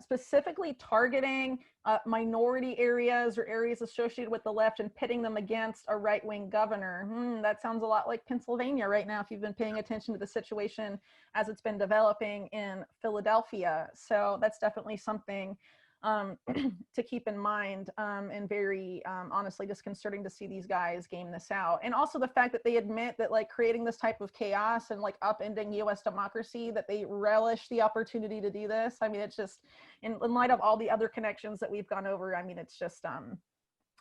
specifically targeting minority areas or areas associated with the left and pitting them against a right-wing governor. That sounds a lot like Pennsylvania right now, if you've been paying attention to the situation as it's been developing in Philadelphia. So that's definitely something to keep in mind, and very honestly disconcerting to see these guys game this out. And also the fact that they admit that like creating this type of chaos and like upending US democracy, that they relish the opportunity to do this. I mean, it's just in light of all the other connections that we've gone over, I mean, it's just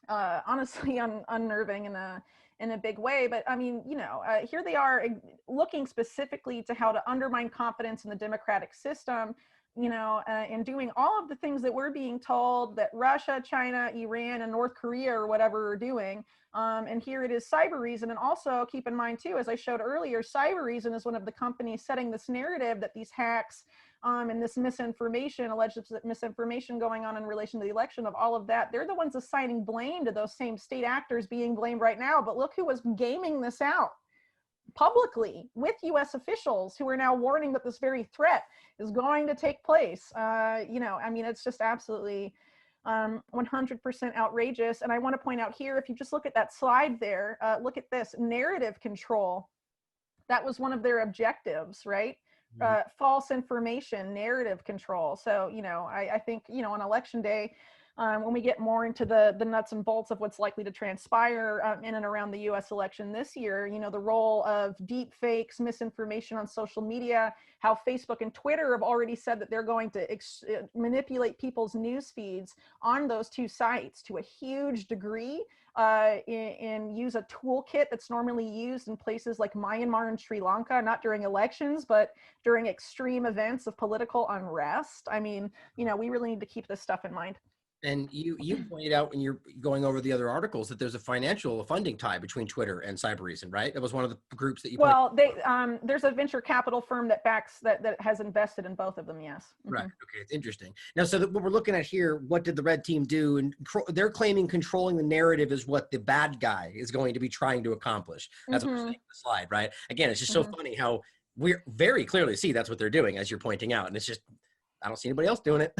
honestly unnerving in a big way. But I mean, you know, here they are looking specifically to how to undermine confidence in the democratic system, you know, and doing all of the things that we're being told that Russia, China, Iran, and North Korea or whatever are doing. And here it is Cybereason. And also keep in mind too, as I showed earlier, Cybereason is one of the companies setting this narrative that these hacks and this misinformation, alleged misinformation going on in relation to the election, of all of that, they're the ones assigning blame to those same state actors being blamed right now. But look who was gaming this out publicly with US officials who are now warning that this very threat is going to take place. You know, I mean, it's just absolutely 100% outrageous. And I want to point out here, if you just look at that slide there, look at this narrative control. That was one of their objectives, right? False information, narrative control. So, you know, I think, you know, on election day, when we get more into the nuts and bolts of what's likely to transpire in and around the US election this year, you know, the role of deep fakes, misinformation on social media, how Facebook and Twitter have already said that they're going to manipulate people's news feeds on those two sites to a huge degree, and use a toolkit that's normally used in places like Myanmar and Sri Lanka, not during elections, but during extreme events of political unrest. I mean, you know, we really need to keep this stuff in mind. And you pointed out when you're going over the other articles that there's a funding tie between Twitter and Cybereason, right? That was one of the groups that you well, there's a venture capital firm that backs that has invested in both of them. Yes. Right. Okay. It's interesting. Now, so what we're looking at here, what did the red team do? And they're claiming controlling the narrative is what the bad guy is going to be trying to accomplish. That's what we're saying in the slide, right? Again, it's just so funny how we very clearly see that's what they're doing, as you're pointing out. And it's just, I don't see anybody else doing it.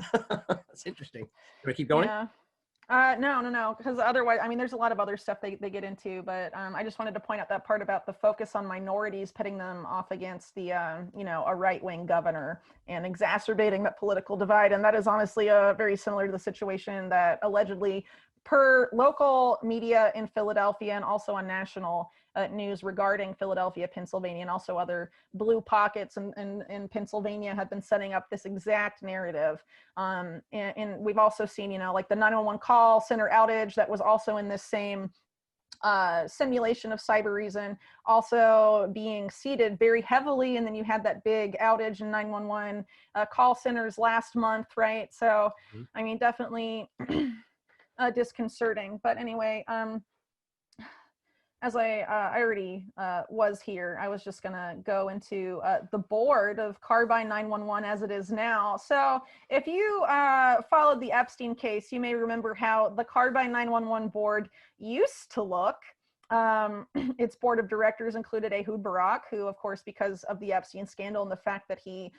That's interesting. Do I keep going? Yeah. No, because otherwise, I mean, there's a lot of other stuff they get into, but I just wanted to point out that part about the focus on minorities, pitting them off against the, you know, a right-wing governor and exacerbating that political divide. And that is honestly very similar to the situation that allegedly, per local media in Philadelphia and also on national news regarding Philadelphia, Pennsylvania, and also other blue pockets in Pennsylvania have been setting up this exact narrative. And we've also seen, you know, like the 911 call center outage that was also in this same simulation of Cybereason, also being seeded very heavily. And then you had that big outage in 911 call centers last month, right? So, I mean, definitely disconcerting. But anyway, as I already was here, I was just gonna go into the board of Carbine 911 as it is now. So if you followed the Epstein case, you may remember how the Carbine 911 board used to look. Its board of directors included Ehud Barak, who, of course, because of the Epstein scandal and the fact that he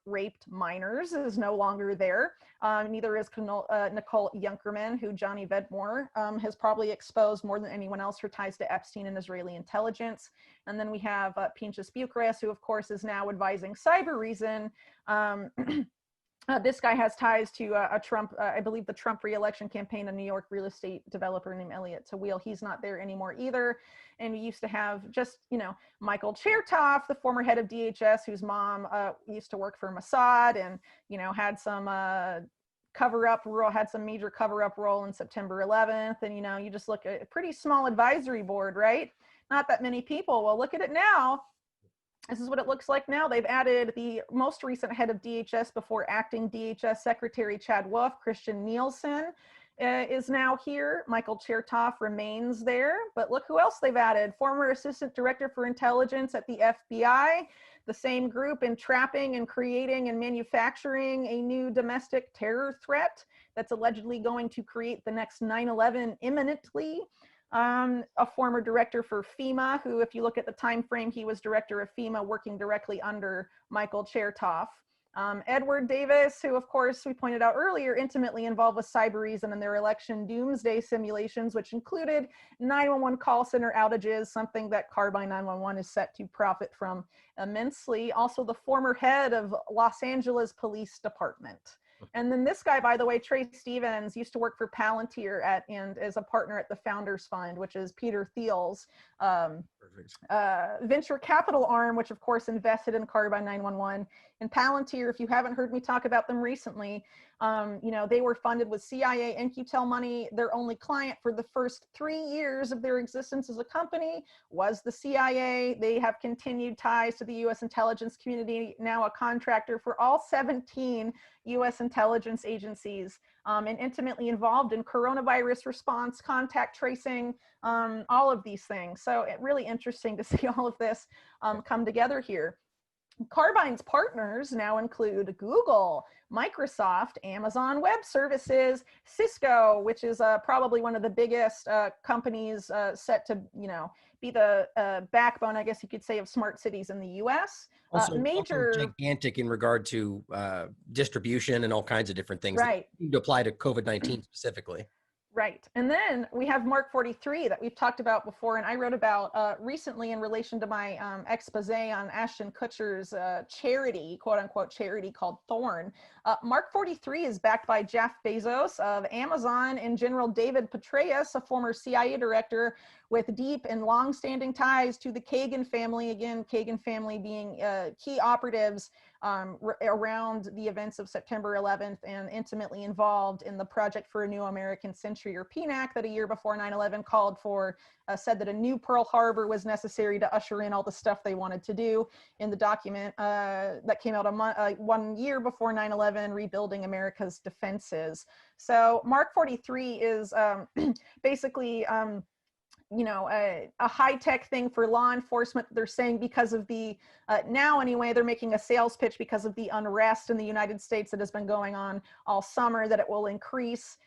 raped minors, is no longer there. Neither is Nicole Junkerman, who Johnny Vedmore has probably exposed more than anyone else, her ties to Epstein and Israeli intelligence. And then we have Pinchas Bucharest, who, of course, is now advising Cybereason. This guy has ties to a Trump, I believe the Trump re-election campaign, a New York real estate developer named Elliot Tawil. He's not there anymore either. And we used to have just, you know, Michael Chertoff, the former head of DHS, whose mom used to work for Mossad and, you know, had some cover-up role, had some major cover-up role in September 11th. And, you know, you just look at a pretty small advisory board, right? Not that many people. Well, look at it now. This is what it looks like now. They've added the most recent head of DHS before acting DHS Secretary Chad Wolf, Christian Nielsen, is now here. Michael Chertoff remains there. But look who else they've added. Former Assistant Director for Intelligence at the FBI, the same group entrapping and creating and manufacturing a new domestic terror threat that's allegedly going to create the next 9/11 imminently. A former director for FEMA, who, if you look at the time frame, he was director of FEMA working directly under Michael Chertoff. Edward Davis, who of course we pointed out earlier, intimately involved with Cybereason and their election doomsday simulations, which included 911 call center outages, something that Carbine 911 is set to profit from immensely. Also the former head of Los Angeles Police Department. And then this guy, by the way, Trey Stevens, used to work for Palantir and is a partner at the Founders Fund, which is Peter Thiel's venture capital arm, which of course invested in Carbine 911. And Palantir, if you haven't heard me talk about them recently, they were funded with CIA InQtel money. Their only client for the first 3 years of their existence as a company was the CIA. They have continued ties to the U.S. intelligence community, now a contractor for all 17 U.S. intelligence agencies, and intimately involved in coronavirus response, contact tracing, all of these things. So it's really interesting to see all of this come together here. Carbine's partners now include Google, Microsoft, Amazon Web Services, Cisco, which is probably one of the biggest companies set to, be the backbone, I guess you could say, of smart cities in the U.S. Also gigantic in regard to distribution and all kinds of different things right. that to apply to COVID-19 specifically. Right. And then we have Mark 43 that we've talked about before, and I wrote about recently in relation to my expose on Ashton Kutcher's charity, quote unquote charity called Thorn. Mark 43 is backed by Jeff Bezos of Amazon and General David Petraeus, a former CIA director with deep and long-standing ties to the Kagan family. Again, Kagan family being key operatives around the events of September 11th and intimately involved in the Project for a New American Century, or PNAC, that a year before 9/11 called for, said that a new Pearl Harbor was necessary to usher in all the stuff they wanted to do in the document that came out 1 year before 9/11, Rebuilding America's Defenses. So Mark 43 is basically a high-tech thing for law enforcement. They're saying because of the, now anyway, they're making a sales pitch because of the unrest in the United States that has been going on all summer, that it will increase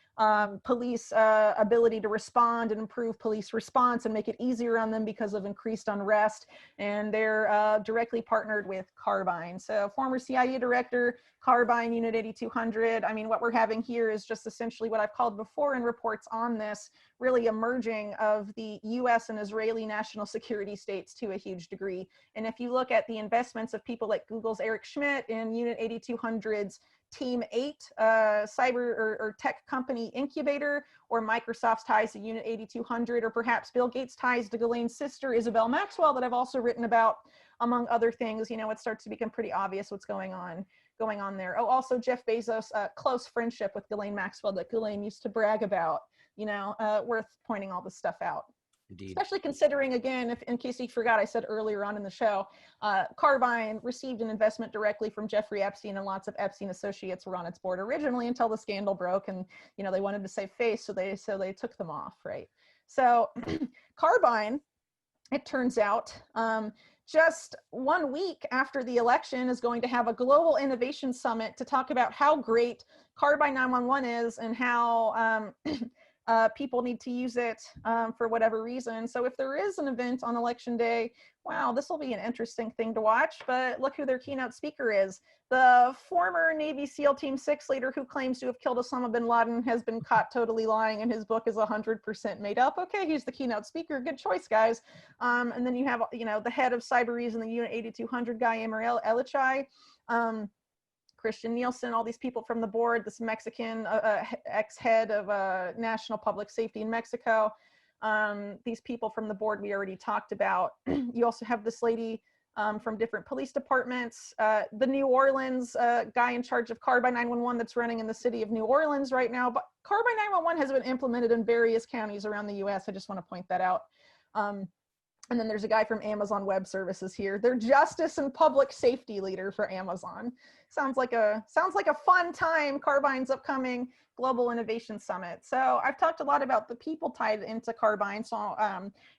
police ability to respond and improve police response and make it easier on them because of increased unrest. And they're directly partnered with Carbine. So former CIA director, Carbine, Unit 8200. I mean, what we're having here is just essentially what I've called before in reports on this, really emerging of the US and Israeli national security states to a huge degree. And if you look at the investments of people like Google's Eric Schmidt in Unit 8200's Team 8 cyber or tech company incubator, or Microsoft's ties to Unit 8200, or perhaps Bill Gates' ties to Ghislaine's sister, Isabel Maxwell, that I've also written about, among other things, it starts to become pretty obvious what's going on there. Oh, also Jeff Bezos' close friendship with Ghislaine Maxwell that Ghislaine used to brag about, worth pointing all this stuff out. Indeed. Especially considering, again, in case you forgot, I said earlier on in the show, Carbine received an investment directly from Jeffrey Epstein, and lots of Epstein associates were on its board originally until the scandal broke, and they wanted to save face, so they took them off, right? So Carbine, it turns out, just 1 week after the election, is going to have a global innovation summit to talk about how great Carbine 911 is and how people need to use it for whatever reason. So if there is an event on election day, wow, this will be an interesting thing to watch. But look who their keynote speaker is. The former Navy SEAL Team 6 leader who claims to have killed Osama bin Laden has been caught totally lying, and his book is 100% made up. Okay, he's the keynote speaker. Good choice, guys. And then you have, the head of Cybereason, the Unit 8200 guy, Amar Elichai. Christian Nielsen, all these people from the board, this Mexican ex-head of National Public Safety in Mexico. These people from the board we already talked about. You also have this lady from different police departments. The New Orleans guy in charge of Carbine 911 that's running in the city of New Orleans right now. But Carbine 911 has been implemented in various counties around the U.S. I just want to point that out. And then there's a guy from Amazon Web Services here. They're justice and public safety leader for Amazon. Sounds like a fun time, Carbine's upcoming Global Innovation Summit. So I've talked a lot about the people tied into Carbine. So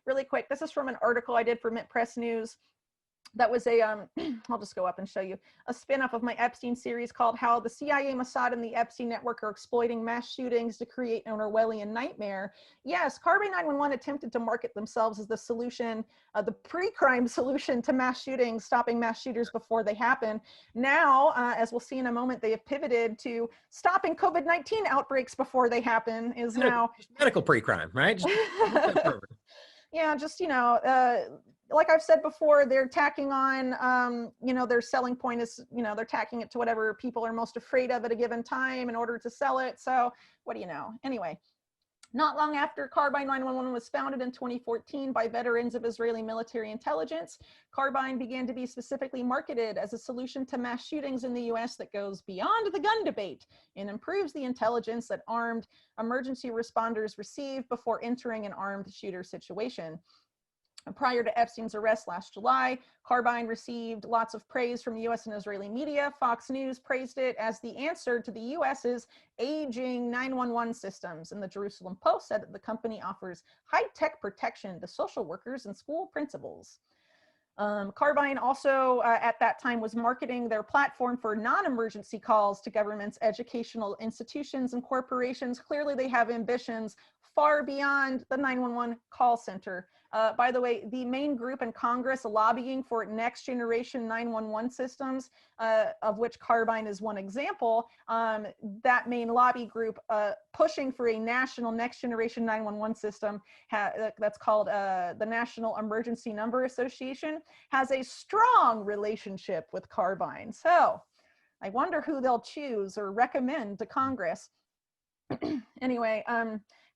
really quick, this is from an article I did for Mint Press News. that was a, I'll just go up and show you, a spin-off of my Epstein series called How the CIA, Mossad, and the Epstein Network Are Exploiting Mass Shootings to Create an Orwellian Nightmare. Yes, Carbine 911 attempted to market themselves as the solution, the pre-crime solution to mass shootings, stopping mass shooters before they happen. Now, as we'll see in a moment, they have pivoted to stopping COVID-19 outbreaks before they happen is now. Medical pre-crime, right? Yeah, just, you know, like I've said before, they're tacking on, you know, their selling point is, you know, they're tacking it to whatever people are most afraid of at a given time in order to sell it. So what do you know? Anyway, not long after Carbine 911 was founded in 2014 by veterans of Israeli military intelligence, Carbine began to be specifically marketed as a solution to mass shootings in the US that goes beyond the gun debate and improves the intelligence that armed emergency responders receive before entering an armed shooter situation. Prior to Epstein's arrest last July, Carbine received lots of praise from US and Israeli media. Fox News praised it as the answer to the US's aging 911 systems, and the Jerusalem Post said that the company offers high-tech protection to social workers and school principals. Carbine also at that time was marketing their platform for non-emergency calls to governments, educational institutions, and corporations. Clearly they have ambitions far beyond the 911 call center. By the way, the main group in Congress lobbying for next generation 911 systems, of which Carbine is one example, that main lobby group pushing for a national next generation 911 system that's called the National Emergency Number Association, has a strong relationship with Carbine. So I wonder who they'll choose or recommend to Congress. Anyway,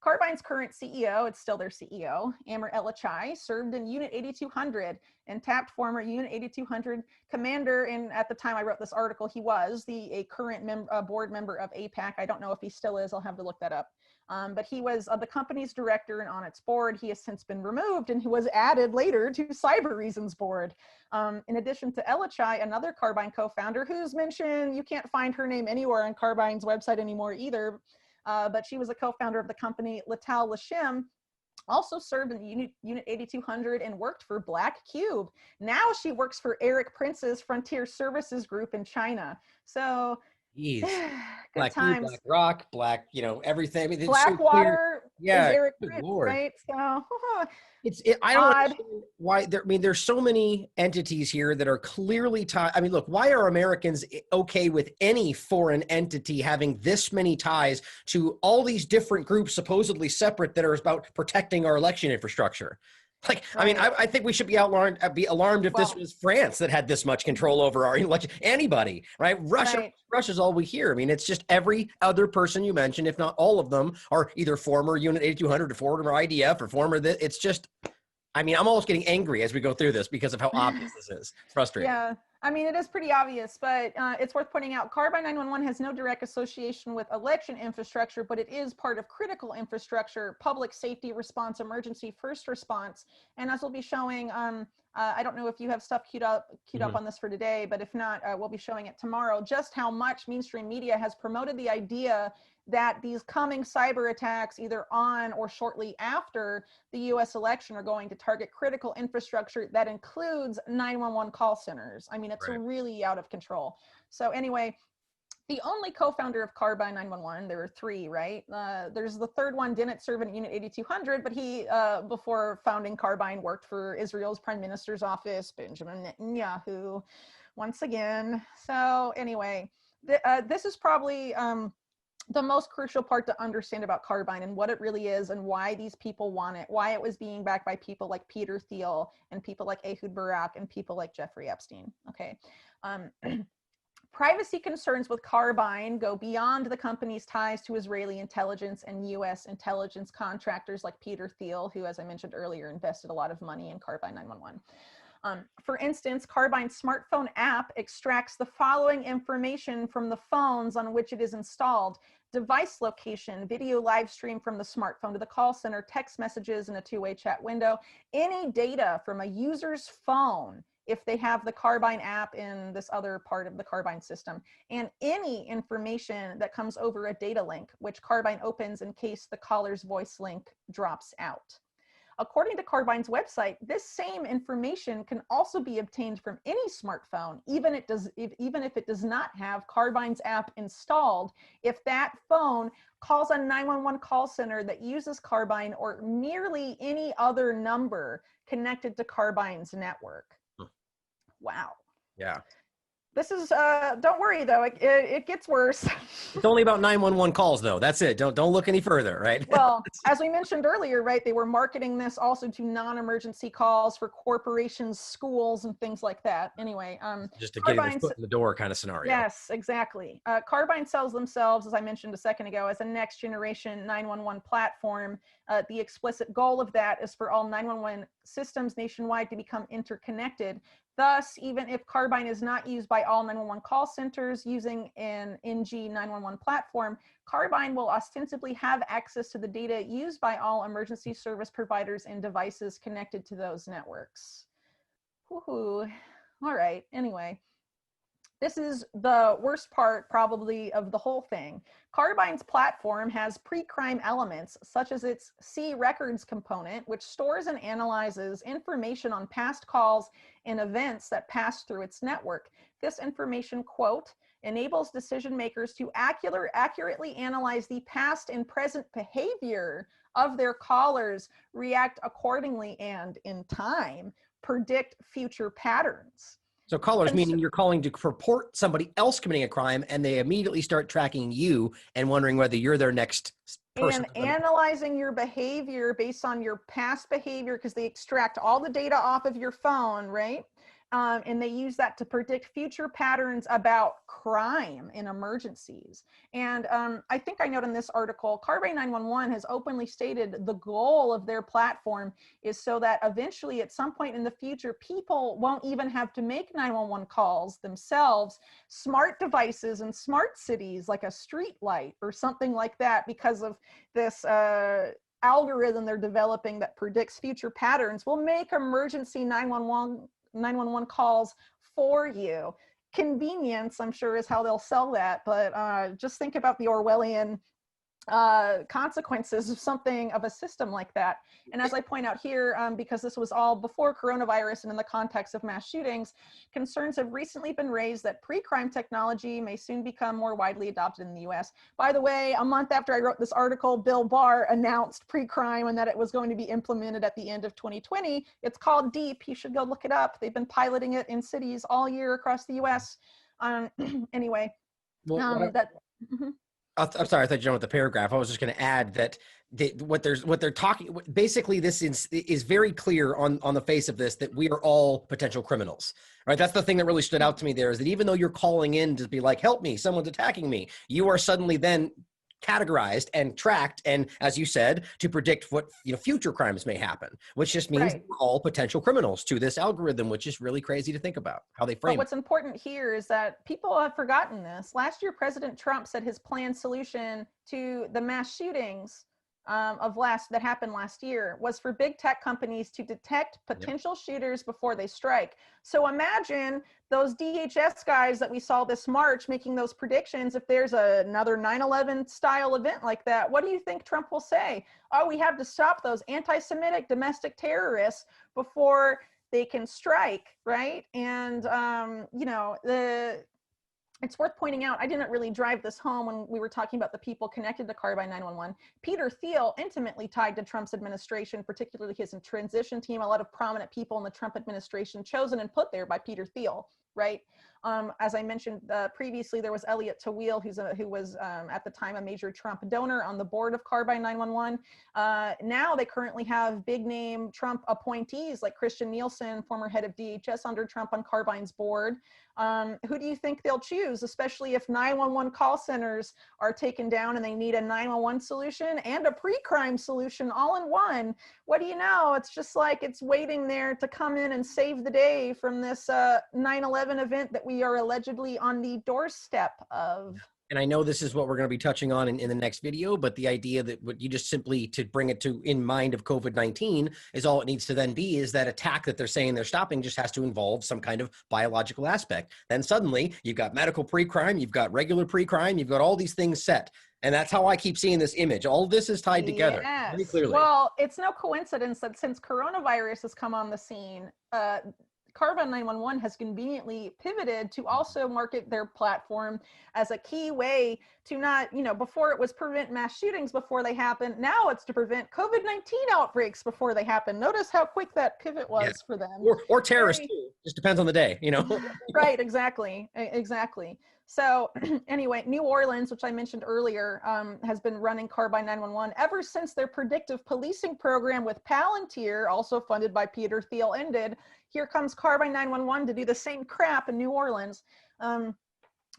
Carbine's current CEO, it's still their CEO, Amr Elachai, served in Unit 8200 and tapped former Unit 8200 commander. And at the time I wrote this article, he was a current board member of APAC. I don't know if he still is. I'll have to look that up. But he was the company's director and on its board. He has since been removed and he was added later to Cyber Reasons board. In addition to Elachai, another Carbine co-founder who's mentioned, you can't find her name anywhere on Carbine's website anymore either. But she was a co-founder of the company Lital Lashim, also served in Unit 8200 and worked for Black Cube. Now she works for Eric Prince's Frontier Services Group in China. So Jeez. good Black times. Black Rock, Black, you know, everything. I mean, it's Blackwater so yeah, is Eric good Prince, Lord. right? So I don't understand why there, I mean, there's so many entities here that are clearly tied. I mean, look, why are Americans okay with any foreign entity having this many ties to all these different groups supposedly separate that are about protecting our election infrastructure? Like, right. I mean, I think we should be alarmed if this was France that had this much control over our election. Anybody, right? Russia's all we hear. I mean, it's just every other person you mentioned, if not all of them, are either former Unit 8200 or former IDF or former this. It's just, I mean, I'm almost getting angry as we go through this because of how obvious this is. It's frustrating. Yeah. I mean, it is pretty obvious, but it's worth pointing out Carbine 911 has no direct association with election infrastructure, but it is part of critical infrastructure, public safety response, emergency first response. And as we'll be showing, I don't know if you have stuff queued up on this for today, but if not, we'll be showing it tomorrow, just how much mainstream media has promoted the idea that these coming cyber attacks, either on or shortly after the US election, are going to target critical infrastructure that includes 911 call centers. I mean, it's really out of control. So anyway, the only co-founder of Carbine 911, there were three, right? There's the third one, didn't serve in Unit 8200, but he, before founding Carbine, worked for Israel's Prime Minister's office, Benjamin Netanyahu, once again. So anyway, this is probably the most crucial part to understand about Carbine and what it really is and why these people want it, why it was being backed by people like Peter Thiel and people like Ehud Barak and people like Jeffrey Epstein, okay? Privacy concerns with Carbine go beyond the company's ties to Israeli intelligence and US intelligence contractors like Peter Thiel, who, as I mentioned earlier, invested a lot of money in Carbine 911. For instance, Carbine's smartphone app extracts the following information from the phones on which it is installed: device location, video live stream from the smartphone to the call center, text messages in a two-way chat window, any data from a user's phone if they have the Carbine app in this other part of the Carbine system, and any information that comes over a data link, which Carbine opens in case the caller's voice link drops out. According to Carbine's website, this same information can also be obtained from any smartphone, even if it does not have Carbine's app installed, if that phone calls a 911 call center that uses Carbine or merely any other number connected to Carbine's network. Wow. Yeah. This is, don't worry though, it gets worse. It's only about 911 calls though. That's it. Don't look any further, right? Well, as we mentioned earlier, right, they were marketing this also to non-emergency calls for corporations, schools, and things like that. Anyway, just to get their foot in the door kind of scenario. Yes, exactly. Carbine sells themselves, as I mentioned a second ago, as a next generation 911 platform. The explicit goal of that is for all 911 systems nationwide to become interconnected. Thus, even if Carbine is not used by all 911 call centers using an NG 911 platform, Carbine will ostensibly have access to the data used by all emergency service providers and devices connected to those networks. Woohoo. All right, anyway. This is the worst part probably of the whole thing. Carbine's platform has pre-crime elements such as its C records component, which stores and analyzes information on past calls and events that pass through its network. This information, quote, enables decision makers to accurately analyze the past and present behavior of their callers, react accordingly, and in time, predict future patterns. So callers, meaning you're calling to report somebody else committing a crime, and they immediately start tracking you and wondering whether you're their next person. And analyzing your behavior based on your past behavior, because they extract all the data off of your phone, right? And they use that to predict future patterns about crime in emergencies. And I think I note in this article, Carbine 911 has openly stated the goal of their platform is so that eventually at some point in the future, people won't even have to make 911 calls themselves. Smart devices and smart cities like a street light or something like that, because of this algorithm they're developing that predicts future patterns, will make emergency 911 calls for you. Convenience, I'm sure, is how they'll sell that, but just think about the Orwellian consequences of something of a system like that. And as I point out here, because this was all before coronavirus and in the context of mass shootings, concerns have recently been raised that pre-crime technology may soon become more widely adopted in the US. By the way, a month after I wrote this article, Bill Barr announced pre-crime and that it was going to be implemented at the end of 2020. It's called DEEP. You should go look it up. They've been piloting it in cities all year across the US. Anyway, I'm sorry, I thought you were done with the paragraph. I was just going to add that what they're talking, basically this is very clear on the face of this, that we are all potential criminals, right? That's the thing that really stood out to me there, is that even though you're calling in to be like, help me, someone's attacking me, you are suddenly then categorized and tracked, and as you said, to predict what future crimes may happen, which just means we're all potential criminals to this algorithm, which is really crazy to think about how they frame it. But what's important here is that people have forgotten this. Last year, President Trump said his planned solution to the mass shootings that happened last year was for big tech companies to detect potential shooters before they strike. So imagine those DHS guys that we saw this March making those predictions. If there's another 9/11 style event like that, what do you think Trump will say? Oh, we have to stop those anti-Semitic domestic terrorists before they can strike, right? And it's worth pointing out, I didn't really drive this home when we were talking about the people connected to Carbine 911. Peter Thiel, intimately tied to Trump's administration, particularly his transition team, a lot of prominent people in the Trump administration chosen and put there by Peter Thiel, right? As I mentioned previously, there was Elliot Tawil, who was at the time a major Trump donor on the board of Carbine 911. Now they currently have big name Trump appointees like Christian Nielsen, former head of DHS under Trump, on Carbine's board. Who do you think they'll choose, especially if 911 call centers are taken down and they need a 911 solution and a pre-crime solution all in one? What do you know? It's just like it's waiting there to come in and save the day from this 9/11 event that we are allegedly on the doorstep of. And I know this is what we're going to be touching on in the next video, but the idea that what you just simply to bring it to in mind of COVID-19 is all it needs to then be is that attack that they're saying they're stopping just has to involve some kind of biological aspect. Then suddenly you've got medical pre-crime, you've got regular pre-crime, you've got all these things set. And that's how I keep seeing this image. All this is tied together very Yes. clearly. Well, it's no coincidence that since coronavirus has come on the scene, Carbon 911 has conveniently pivoted to also market their platform as a key way to not, before it was prevent mass shootings before they happen. Now it's to prevent COVID-19 outbreaks before they happen. Notice how quick that pivot Yeah. was for them. Or terrorists too. Just depends on the day, Right, exactly. Exactly. So anyway, New Orleans, which I mentioned earlier, has been running Carbine 911 ever since their predictive policing program with Palantir, also funded by Peter Thiel, ended. Here comes Carbine 911 to do the same crap in New Orleans.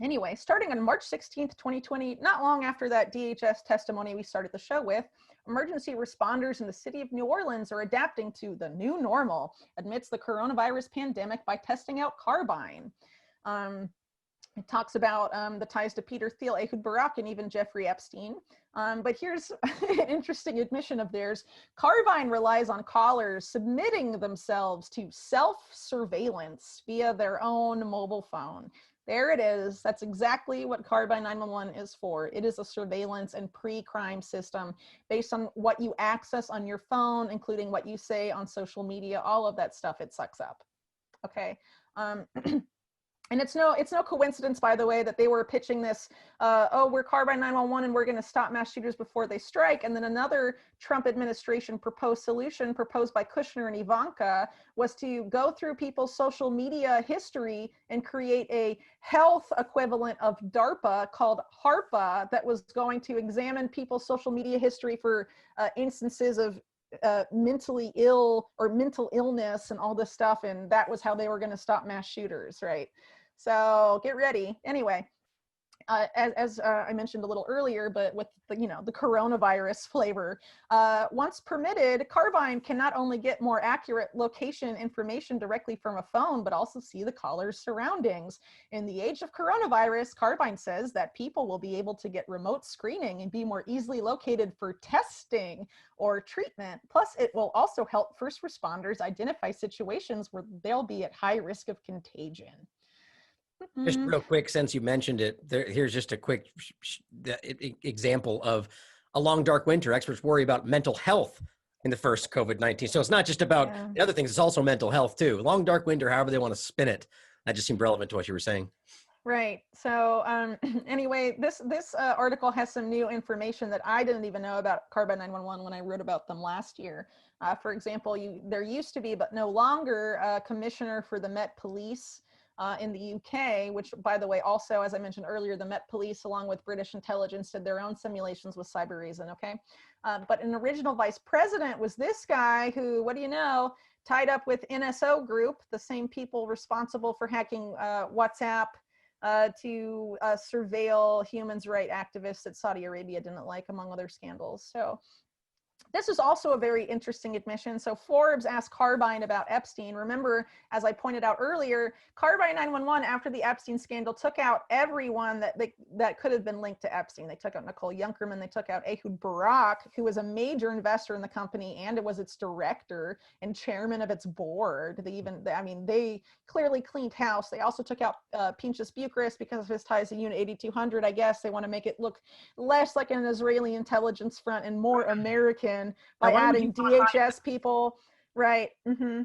Anyway, starting on March 16th, 2020, not long after that DHS testimony we started the show with, emergency responders in the city of New Orleans are adapting to the new normal amidst the coronavirus pandemic by testing out Carbine. It talks about the ties to Peter Thiel, Ehud Barak, and even Jeffrey Epstein. But here's an interesting admission of theirs. Carbine relies on callers submitting themselves to self-surveillance via their own mobile phone. There it is. That's exactly what Carbine 911 is for. It is a surveillance and pre-crime system based on what you access on your phone, including what you say on social media, all of that stuff it sucks up. Okay. And it's no coincidence, by the way, that they were pitching this, we're Carbine 911 and we're going to stop mass shooters before they strike. And then another Trump administration proposed solution proposed by Kushner and Ivanka was to go through people's social media history and create a health equivalent of DARPA called HARPA that was going to examine people's social media history for instances of mentally ill or mental illness and all this stuff. And that was how they were going to stop mass shooters, right? So get ready. Anyway, as I mentioned a little earlier, but with the coronavirus flavor, once permitted, Carbine can not only get more accurate location information directly from a phone, but also see the caller's surroundings. In the age of coronavirus, Carbine says that people will be able to get remote screening and be more easily located for testing or treatment. Plus, it will also help first responders identify situations where they'll be at high risk of contagion. Just real quick, since you mentioned it, here's just a quick example of a long, dark winter. Experts worry about mental health in the first COVID-19. So it's not just about the other things, it's also mental health too. Long, dark winter, however they want to spin it. That just seemed relevant to what you were saying. Right. So anyway, this article has some new information that I didn't even know about Carbine 911 when I wrote about them last year. For example, there used to be, but no longer, a commissioner for the Met Police in the UK, which, by the way, also, as I mentioned earlier, the Met Police, along with British intelligence, did their own simulations with cyber reason, okay? But an original vice president was this guy who, what do you know, tied up with NSO Group, the same people responsible for hacking WhatsApp to surveil human rights activists that Saudi Arabia didn't like, among other scandals. So this is also a very interesting admission. So Forbes asked Carbine about Epstein. Remember, as I pointed out earlier, Carbine 911, after the Epstein scandal, took out everyone that could have been linked to Epstein. They took out Nicole Junkerman. They took out Ehud Barak, who was a major investor in the company, and it was its director and chairman of its board. They clearly cleaned house. They also took out Pinchas Bucharest because of his ties to Unit 8200. I guess they want to make it look less like an Israeli intelligence front and more American by adding DHS people, right? Mm-hmm.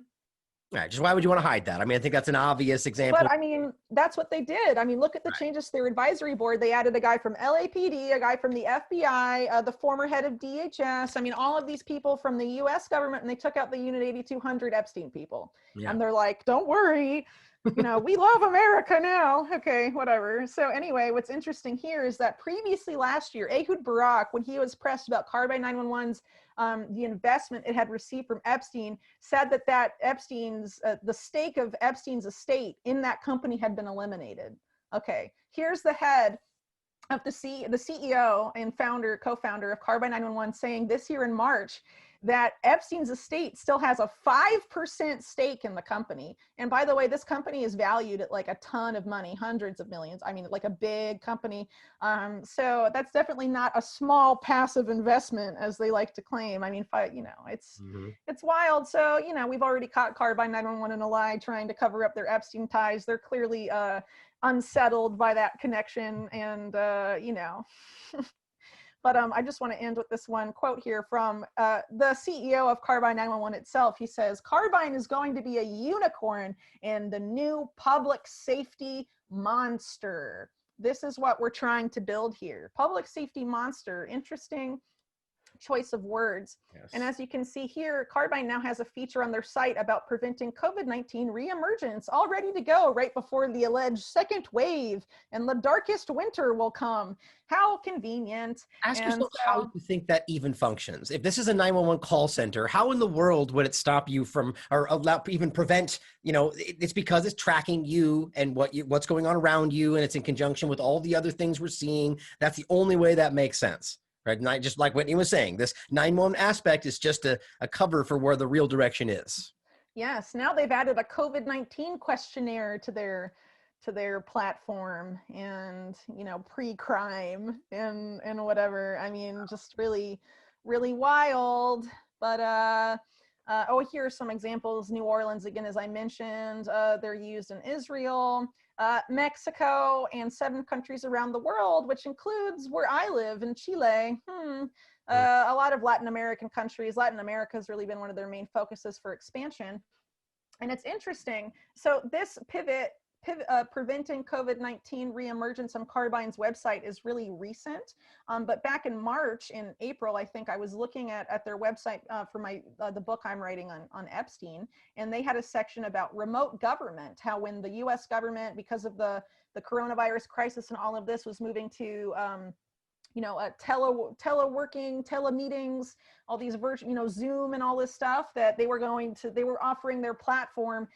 Right. Just why would you want to hide that? I mean, I think that's an obvious example. But I mean, that's what they did. I mean, look at the changes to their advisory board. They added a guy from LAPD, a guy from the FBI, the former head of DHS. I mean, all of these people from the US government, and they took out the Unit 8200 Epstein people. Yeah. And they're like, don't worry, we love America now. Okay, whatever. So anyway, what's interesting here is that previously last year, Ehud Barak, when he was pressed about Carbine 911's the investment it had received from Epstein, said that Epstein's the stake of Epstein's estate in that company had been eliminated. Okay, here's the head of the CEO and co-founder of Carbine 911 saying this year in March that Epstein's estate still has a 5% stake in the company. And by the way, this company is valued at like a ton of money, hundreds of millions. I mean, like a big company. So that's definitely not a small passive investment, as they like to claim. I mean, it's wild. So, we've already caught Carbine 911 in a lie trying to cover up their Epstein ties. They're clearly unsettled by that connection. And, But I just want to end with this one quote here from the CEO of Carbine 911 itself. He says, Carbine is going to be a unicorn in the new public safety monster. This is what we're trying to build here. Public safety monster. Interesting choice of words. Yes. And as you can see here, Carbine now has a feature on their site about preventing COVID-19 reemergence, all ready to go right before the alleged second wave and the darkest winter will come. How convenient. Ask yourself how you think that even functions. If this is a 911 call center, how in the world would it stop you from, or allow, even prevent, it's because it's tracking you and what's going on around you, and it's in conjunction with all the other things we're seeing. That's the only way that makes sense. Right, not just like Whitney was saying, this 911 aspect is just a cover for where the real direction is. Yes, now they've added a COVID-19 questionnaire to their platform, and pre-crime and whatever. I mean, just really, really wild. But here are some examples. New Orleans, again, as I mentioned, they're used in Israel, Mexico, and 7 countries around the world, which includes where I live in Chile. A lot of Latin American countries. Latin America has really been one of their main focuses for expansion. And it's interesting. So this preventing COVID-19 reemergence on Carbine's website is really recent. But back in March, in April, I think I was looking at their website for the book I'm writing on Epstein, and they had a section about remote government, how when the US government, because of the coronavirus crisis and all of this, was moving to teleworking, telemeetings, all these Zoom and all this stuff, that they were offering their platform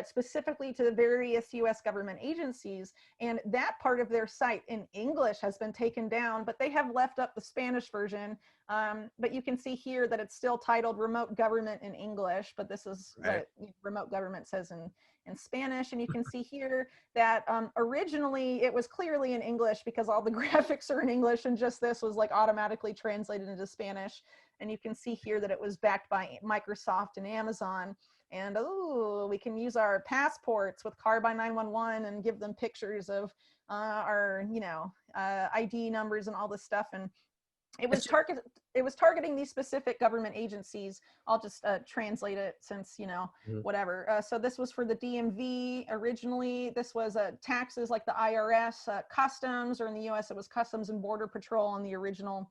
specifically to the various US government agencies. And that part of their site in English has been taken down, but they have left up the Spanish version. But you can see here that it's still titled Remote Government in English, but this is what Remote Government says in Spanish. And you can see here that originally it was clearly in English because all the graphics are in English, and just this was like automatically translated into Spanish. And you can see here that it was backed by Microsoft and Amazon. And we can use our passports with Carbine 911 and give them pictures of our ID numbers and all this stuff. And it was targeting these specific government agencies. I'll just translate it since, whatever. So this was for the DMV originally. This was taxes like the IRS, customs, or in the US it was Customs and Border Patrol on the original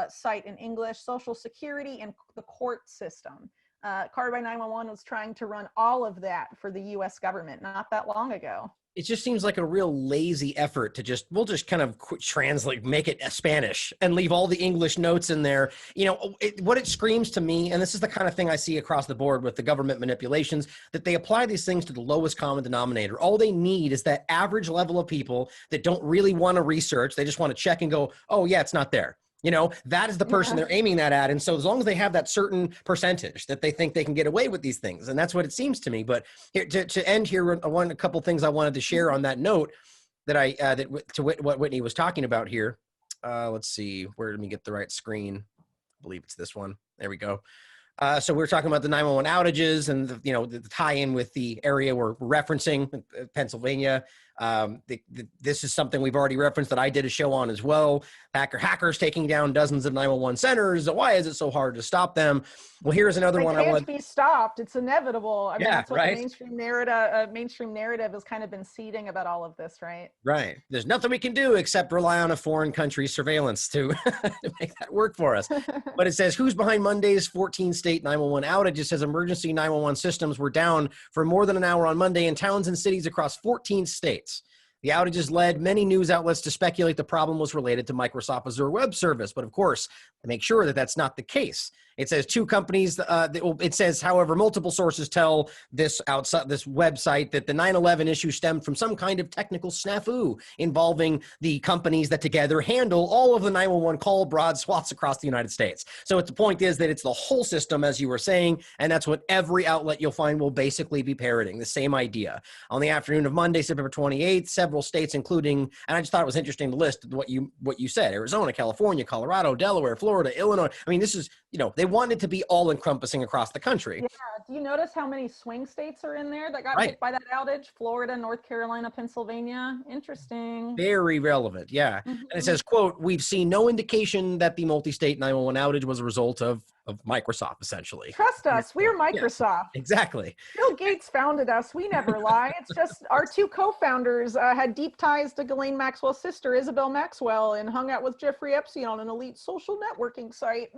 site in English, Social Security, and the court system. Carbine 911 was trying to run all of that for the US government not that long ago. It just seems like a real lazy effort to we'll just kind of translate, make it Spanish and leave all the English notes in there. What it screams to me, and this is the kind of thing I see across the board with the government manipulations, that they apply these things to the lowest common denominator. All they need is that average level of people that don't really want to research. They just want to check and go, oh yeah, it's not there. That is the person they're aiming that at. And so as long as they have that certain percentage that they think they can get away with these things, and that's what it seems to me. But here, to end here, a couple things I wanted to share on that note what Whitney was talking about here. Let's see, let me get the right screen. I believe it's this one. There we go. So we're talking about the 911 outages and the tie-in with the area we're referencing, Pennsylvania. This is something we've already referenced that I did a show on as well. Hackers taking down dozens of 911 centers. Why is it so hard to stop them? Well, here's another one. They can't be stopped. It's inevitable. I mean, that's what right. The mainstream narrative has kind of been seeding about all of this, right? Right. There's nothing we can do except rely on a foreign country's surveillance to make that work for us. But it says, who's behind Monday's 14 state 911 outage? It says emergency 911 systems were down for more than an hour on Monday in towns and cities across 14 states. The outages led many news outlets to speculate the problem was related to Microsoft Azure Web Service, but of course, to make sure that that's not the case. It says two companies, it says, however, multiple sources tell this website that the 9/11 issue stemmed from some kind of technical snafu involving the companies that together handle all of the 911 call broad swaths across the United States. So the point is that it's the whole system, as you were saying, and that's what every outlet you'll find will basically be parroting, the same idea. On the afternoon of Monday, September 28th, several states, including, and I just thought it was interesting to list what you said, Arizona, California, Colorado, Delaware, Florida, Illinois. I mean, this is, they want it to be all encompassing across the country. Yeah. Do you notice how many swing states are in there that got Right. hit by that outage? Florida, North Carolina, Pennsylvania. Interesting. Very relevant. Yeah. And it Mhm. says, quote, we've seen no indication that the multi-state 911 outage was a result of Microsoft, essentially. Trust us, we're Yes, Microsoft. exactly. Bill Gates founded us. We never lie. It's just our two co-founders had deep ties to Ghislaine Maxwell's sister, Isabel Maxwell, and hung out with Jeffrey Epstein on an elite social networking site.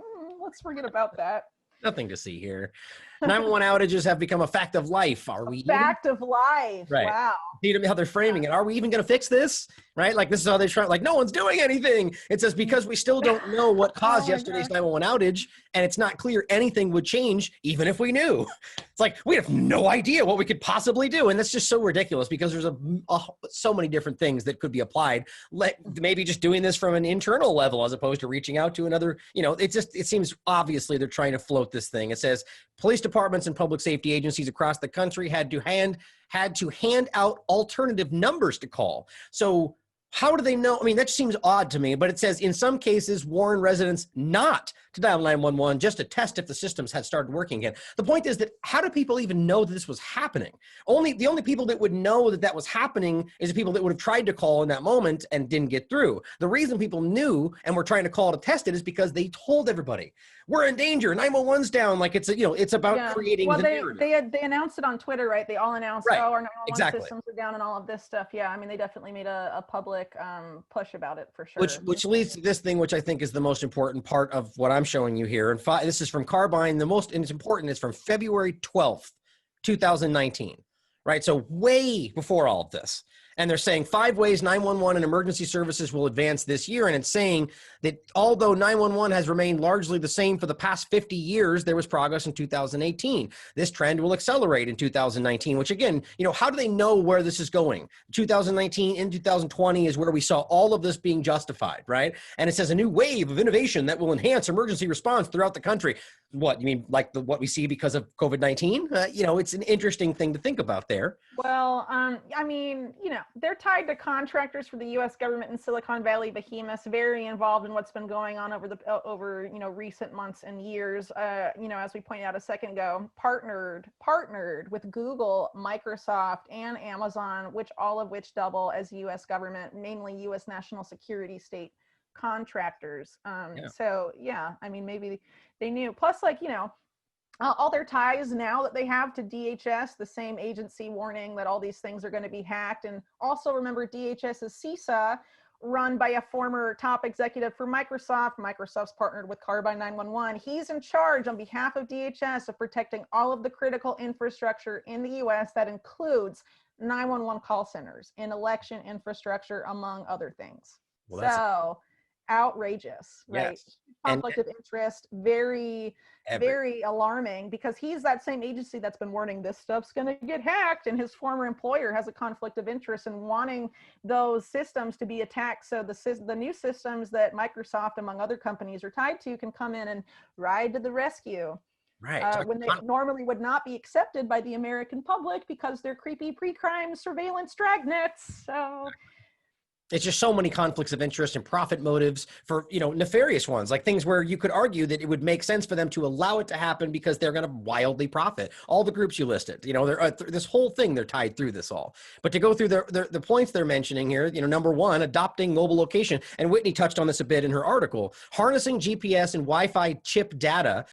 Let's forget about that. Nothing to see here. 911 outages have become a fact of life. Are we Fact of life. Right. Wow. See how they're framing it. Are we even going to fix this? Right? Like, this is how they're trying, like, no one's doing anything. It says, because we still don't know what caused yesterday's 911 outage, and it's not clear anything would change, even if we knew. It's like, we have no idea what we could possibly do. And that's just so ridiculous, because there's so many different things that could be applied. Maybe just doing this from an internal level, as opposed to reaching out to another, it seems obviously they're trying to float this thing. It says, police departments and public safety agencies across the country had to hand out alternative numbers to call. So how do they know? I mean, that seems odd to me, but it says in some cases, warn residents not to dial 911 just to test if the systems had started working again. The point is that how do people even know that this was happening? The only people that would know that that was happening is the people that would have tried to call in that moment and didn't get through. The reason people knew and were trying to call to test it is because they told everybody, we're in danger, 911's down. Like, it's about creating the narrative. They announced it on Twitter, right? They all announced, right. our 911 exactly. systems are down and all of this stuff. Yeah, I mean, they definitely made a public push about it for sure. Which leads to this thing, which I think is the most important part of what I'm showing you here. And this is from Carbine. And it's important. It's from February 12th, 2019, right? So way before all of this. And they're saying 5 ways 911 and emergency services will advance this year. And it's saying that although 911 has remained largely the same for the past 50 years, there was progress in 2018. This trend will accelerate in 2019, which again, how do they know where this is going? 2019 and 2020 is where we saw all of this being justified, right? And it says a new wave of innovation that will enhance emergency response throughout the country. What, you mean like what we see because of COVID-19? It's an interesting thing to think about there. Well, I mean, they're tied to contractors for the U.S. government and Silicon Valley behemoths, very involved in what's been going on over recent months and years. As we pointed out a second ago, partnered with Google, Microsoft, and Amazon, all of which double as U.S. government, namely U.S. national security state contractors. So yeah, I mean, maybe they knew. Plus, all their ties now that they have to DHS, the same agency warning that all these things are going to be hacked. And also remember, DHS is CISA, run by a former top executive for Microsoft. Microsoft's partnered with Carbine 911. He's in charge on behalf of DHS of protecting all of the critical infrastructure in the US that includes 911 call centers and election infrastructure, among other things. Well, so outrageous, right? Yes. Conflict of interest, very alarming, because he's that same agency that's been warning this stuff's going to get hacked, and his former employer has a conflict of interest in wanting those systems to be attacked, so the new systems that Microsoft, among other companies, are tied to can come in and ride to the rescue. Right. When they normally would not be accepted by the American public because they're creepy pre-crime surveillance dragnets. So it's just so many conflicts of interest and profit motives for, nefarious ones, like things where you could argue that it would make sense for them to allow it to happen because they're going to wildly profit. All the groups you listed, this whole thing, they're tied through this all. But to go through the points they're mentioning here, number one, adopting mobile location. And Whitney touched on this a bit in her article, harnessing GPS and Wi-Fi chip data